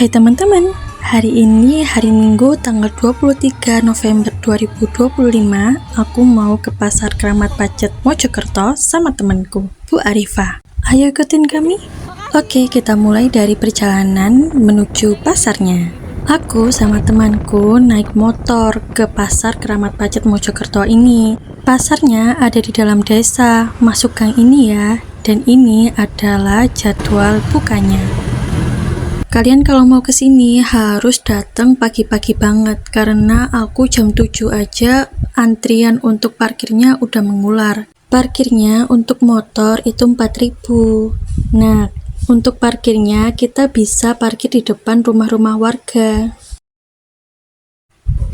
Hai teman-teman, hari ini hari Minggu tanggal 23 November 2025, aku mau ke Pasar Keramat Pacet Mojokerto sama temanku, Bu Arifah. Ayo ikutin kami. Oke, kita mulai dari perjalanan menuju pasarnya. Aku sama temanku naik motor ke Pasar Keramat Pacet Mojokerto ini. Pasarnya ada di dalam desa, masuk gang ini ya, dan ini adalah jadwal bukanya. Kalian kalau mau kesini harus datang pagi-pagi banget, karena aku jam 7 aja antrian untuk parkirnya udah mengular. Parkirnya untuk motor itu 4.000. Nah, untuk parkirnya kita bisa parkir di depan rumah-rumah warga.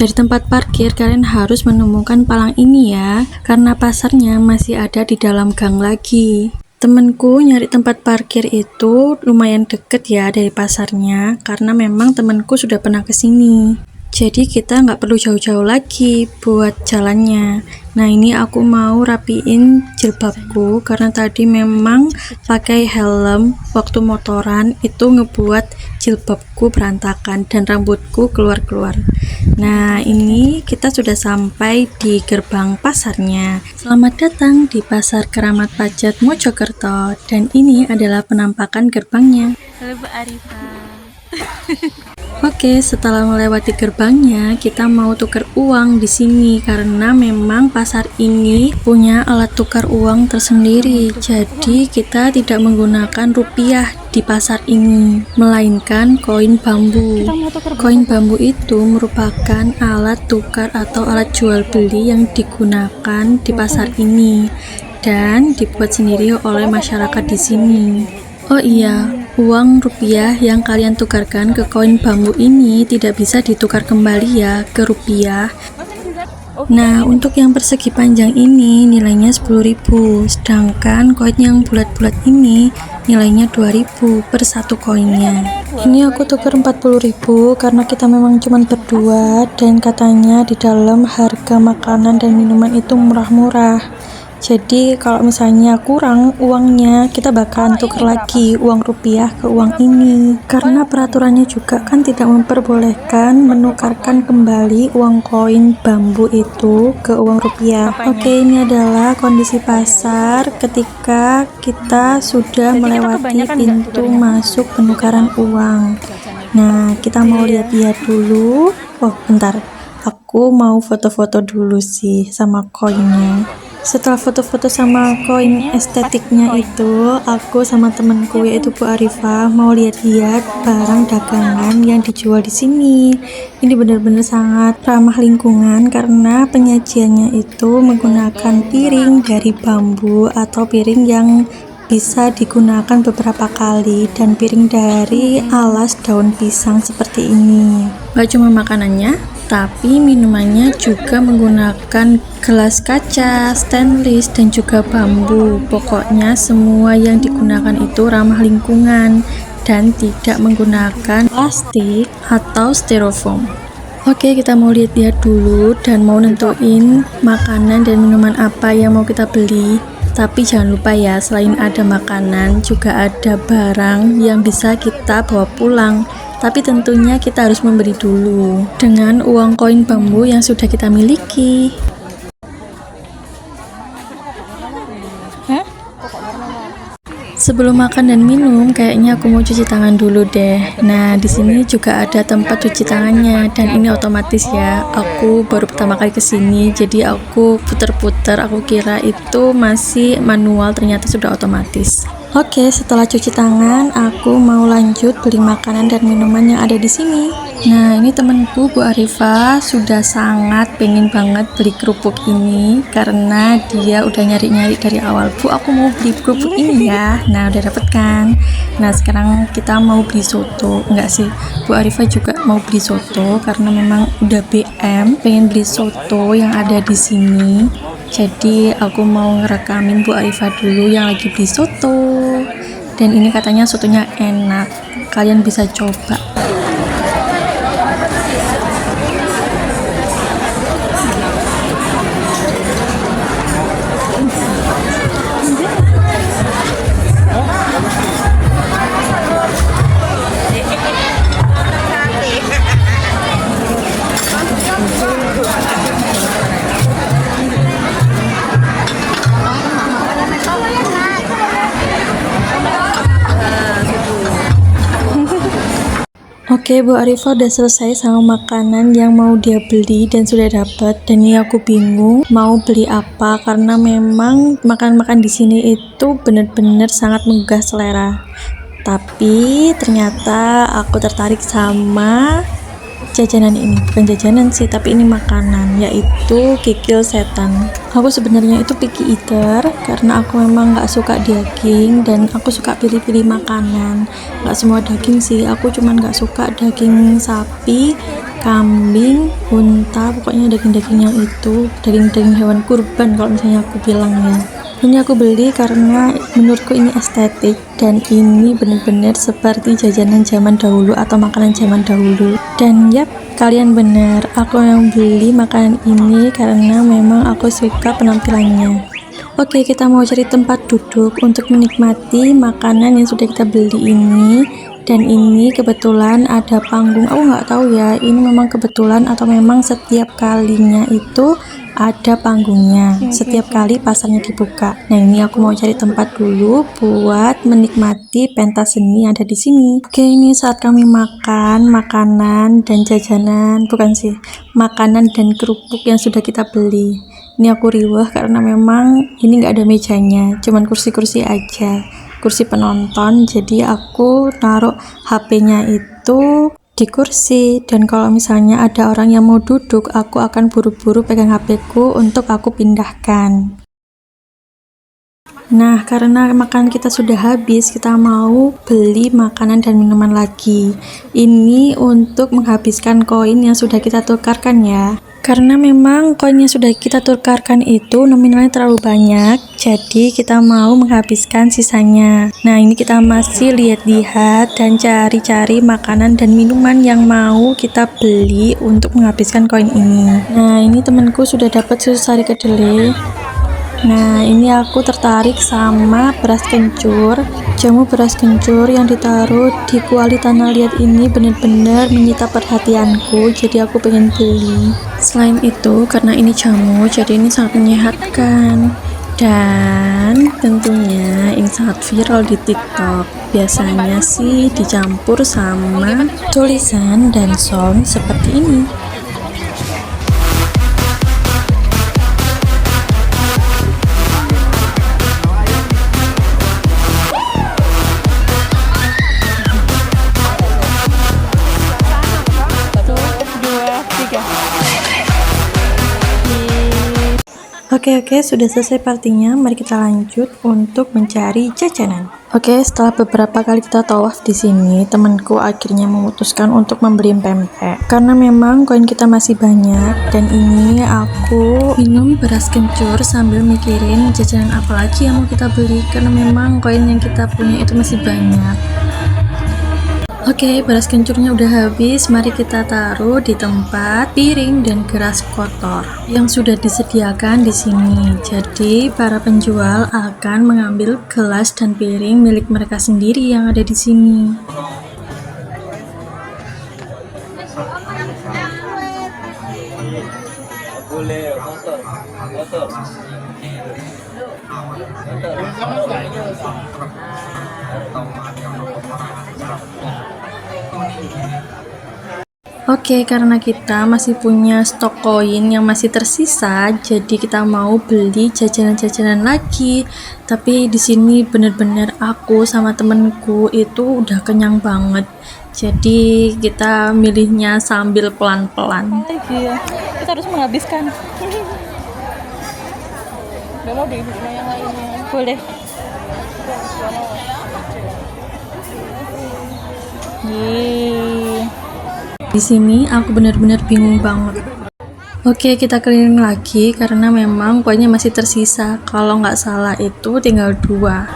Dari tempat parkir kalian harus menemukan palang ini ya, karena pasarnya masih ada di dalam gang lagi. Temenku nyari tempat parkir itu lumayan deket ya dari pasarnya, karena memang temenku sudah pernah kesini. Jadi kita nggak perlu jauh-jauh lagi buat jalannya. Nah, ini aku mau rapiin jilbabku karena tadi memang pakai helm waktu motoran itu ngebuat jilbabku berantakan dan rambutku keluar-keluar. Nah, ini kita sudah sampai di gerbang pasarnya. Selamat datang di Pasar Keramat Pacet Mojokerto, dan ini adalah penampakan gerbangnya. Halo Bu Arifah. Oke, setelah melewati gerbangnya, kita mau tukar uang di sini karena memang pasar ini punya alat tukar uang tersendiri. Jadi kita tidak menggunakan rupiah di pasar ini, melainkan koin bambu. Koin bambu itu merupakan alat tukar atau alat jual beli yang digunakan di pasar ini dan dibuat sendiri oleh masyarakat di sini. Oh iya, uang rupiah yang kalian tukarkan ke koin bambu ini tidak bisa ditukar kembali ya ke rupiah. Nah, untuk yang persegi panjang ini nilainya 10.000, sedangkan koin yang bulat-bulat ini nilainya 2.000 per satu koinnya. Ini aku tukar 40.000 karena kita memang cuma berdua dan katanya di dalam harga makanan dan minuman itu murah-murah. Jadi kalau misalnya kurang uangnya, kita bakalan tuker lagi uang rupiah ke uang ini, karena peraturannya juga kan tidak memperbolehkan menukarkan kembali uang koin bambu itu ke uang rupiah. Oke, ini adalah kondisi pasar ketika kita sudah melewati pintu masuk penukaran uang. Nah, kita mau lihat-lihat dulu. Oh bentar, aku mau foto-foto dulu sih sama koinnya. Setelah foto-foto sama koin estetiknya itu, aku sama temanku yaitu Bu Arifah mau lihat-lihat barang dagangan yang dijual di sini. Ini benar-benar sangat ramah lingkungan karena penyajiannya itu menggunakan piring dari bambu atau piring yang bisa digunakan beberapa kali dan piring dari alas daun pisang seperti ini. Gak cuma makanannya, tapi minumannya juga menggunakan gelas kaca, stainless, dan juga bambu. Pokoknya semua yang digunakan itu ramah lingkungan dan tidak menggunakan plastik atau styrofoam. Oke, kita mau lihat-lihat dulu dan mau nentuin makanan dan minuman apa yang mau kita beli. Tapi jangan lupa ya, selain ada makanan juga ada barang yang bisa kita bawa pulang. Tapi tentunya kita harus membeli dulu dengan uang koin bambu yang sudah kita miliki. Sebelum makan dan minum, kayaknya aku mau cuci tangan dulu deh. Nah, di sini juga ada tempat cuci tangannya dan ini otomatis ya. Aku baru pertama kali kesini, jadi aku puter-puter. Aku kira itu masih manual, ternyata sudah otomatis. Oke, setelah cuci tangan, aku mau lanjut beli makanan dan minuman yang ada di sini. Nah, ini temanku Bu Arifah sudah sangat pengen banget beli kerupuk ini karena dia udah nyari-nyari dari awal. Bu, aku mau beli kerupuk ini ya. Nah, udah dapet kan? Nah, sekarang kita mau beli soto. Enggak sih, Bu Arifah juga mau beli soto karena memang udah BM pengen beli soto yang ada di sini. Jadi aku mau ngerekamin Bu Arifah dulu yang lagi beli soto. Dan ini katanya sotonya enak. Kalian bisa coba. Oke, Bu Arifah udah selesai sama makanan yang mau dia beli dan sudah dapat. Dan ini aku bingung mau beli apa karena memang makan-makan di sini itu benar-benar sangat menggugah selera. Tapi ternyata aku tertarik sama jajanan ini. Bukan jajanan sih, tapi ini makanan, yaitu kikil setan. Aku sebenarnya itu picky eater karena aku memang nggak suka daging dan aku suka pilih-pilih makanan. Nggak semua daging sih, aku cuman nggak suka daging sapi, kambing, unta, pokoknya daging-daging yang itu, daging-daging hewan kurban kalau misalnya aku bilang ya. Ini aku beli karena menurutku ini estetik dan ini benar-benar seperti jajanan zaman dahulu atau makanan zaman dahulu. Dan yap, kalian benar, aku yang beli makanan ini karena memang aku suka penampilannya. Oke, kita mau cari tempat duduk untuk menikmati makanan yang sudah kita beli ini. Dan ini kebetulan ada panggung. Aku nggak tahu ya, ini memang kebetulan atau memang setiap kalinya itu ada panggungnya. Setiap kali pasarnya dibuka. Nah, ini aku mau cari tempat dulu buat menikmati pentas seni yang ada di sini. Oke, ini saat kami makan makanan dan jajanan, bukan sih, makanan dan kerupuk yang sudah kita beli. Ini aku riweh karena memang ini nggak ada mejanya, cuman kursi-kursi aja. Kursi penonton, jadi aku naruh HP-nya itu di kursi, dan kalau misalnya ada orang yang mau duduk, aku akan buru-buru pegang HP-ku untuk aku pindahkan. Nah, karena makanan kita sudah habis, kita mau beli makanan dan minuman lagi. Ini untuk menghabiskan koin yang sudah kita tukarkan ya. Karena memang koin yang sudah kita tukarkan itu nominalnya terlalu banyak, jadi kita mau menghabiskan sisanya. Nah, ini kita masih lihat-lihat dan cari-cari makanan dan minuman yang mau kita beli untuk menghabiskan koin ini. Nah, ini temanku sudah dapat susu sari kedelai. Nah, ini aku tertarik sama beras kencur. Jamu beras kencur yang ditaruh di kuali tanah liat ini benar-benar menyita perhatianku, jadi aku pengen beli. Selain itu, karena ini jamu, jadi ini sangat menyehatkan. Dan tentunya ini sangat viral di TikTok. Biasanya sih dicampur sama tulisan dan sound seperti ini. Oke, sudah selesai partinya. Mari kita lanjut untuk mencari jajanan. Oke, setelah beberapa kali kita tawaf di sini, temanku akhirnya memutuskan untuk membeli pempek. Karena memang koin kita masih banyak, dan ini aku minum beras kencur sambil mikirin jajanan apa lagi yang mau kita beli. Karena memang koin yang kita punya itu masih banyak. Oke, beras kencurnya udah habis. Mari kita taruh di tempat piring dan gelas kotor yang sudah disediakan di sini. Jadi, para penjual akan mengambil gelas dan piring milik mereka sendiri yang ada di sini. Oke, karena kita masih punya stok koin yang masih tersisa, jadi kita mau beli jajanan-jajanan lagi. Tapi di sini bener-bener aku sama temenku itu udah kenyang banget. Jadi kita milihnya sambil pelan-pelan. Iya, kita harus menghabiskan. Gak mau deh yang lainnya. Boleh. Yeay. Di sini aku benar-benar bingung banget. Oke, kita keliling lagi karena memang koinnya masih tersisa. Kalau nggak salah itu tinggal 2.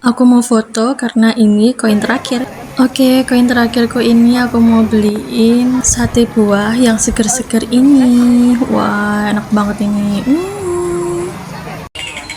Aku mau foto karena ini koin terakhir. Oke, koin terakhirku ini aku mau beliin sate buah yang seger-seger ini. Wah, enak banget ini.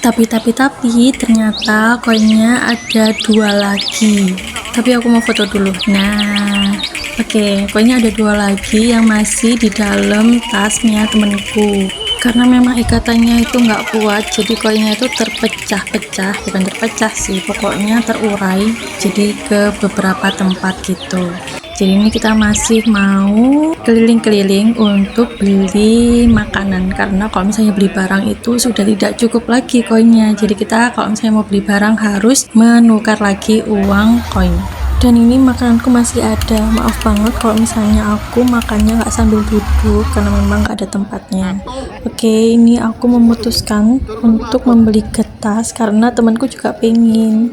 Tapi ternyata koinnya ada 2 lagi. Tapi aku mau foto dulu. Nah, oke, koinnya ada 2 lagi yang masih di dalam tasnya temenku. karena memang ikatannya itu nggak kuat, jadi koinnya itu terpecah-pecah, bukan terpecah sih, pokoknya terurai jadi ke beberapa tempat gitu. Jadi ini kita masih mau keliling-keliling untuk beli makanan, karena kalau misalnya beli barang itu sudah tidak cukup lagi koinnya, jadi kita kalau misalnya mau beli barang harus menukar lagi uang koin. Dan ini makananku masih ada, maaf banget kalau misalnya aku makannya nggak sambil duduk karena memang nggak ada tempatnya. Oke, ini aku memutuskan untuk membeli getas karena temanku juga pengen.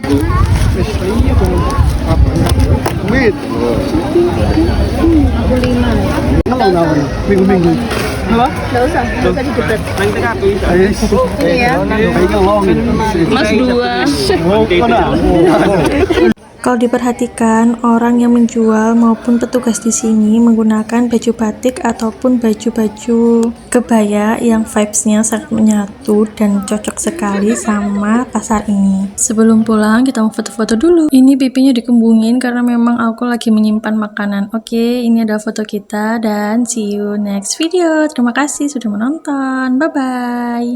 Minggu-minggu. Nggak usah dijepret. Mas 2. Kalau diperhatikan, orang yang menjual maupun petugas di sini menggunakan baju batik ataupun baju-baju kebaya yang vibes-nya sangat menyatu dan cocok sekali sama pasar ini. Sebelum pulang, kita mau foto-foto dulu. Ini pipinya dikembungin karena memang aku lagi menyimpan makanan. Oke, ini ada foto kita dan see you next video. Terima kasih sudah menonton. Bye-bye.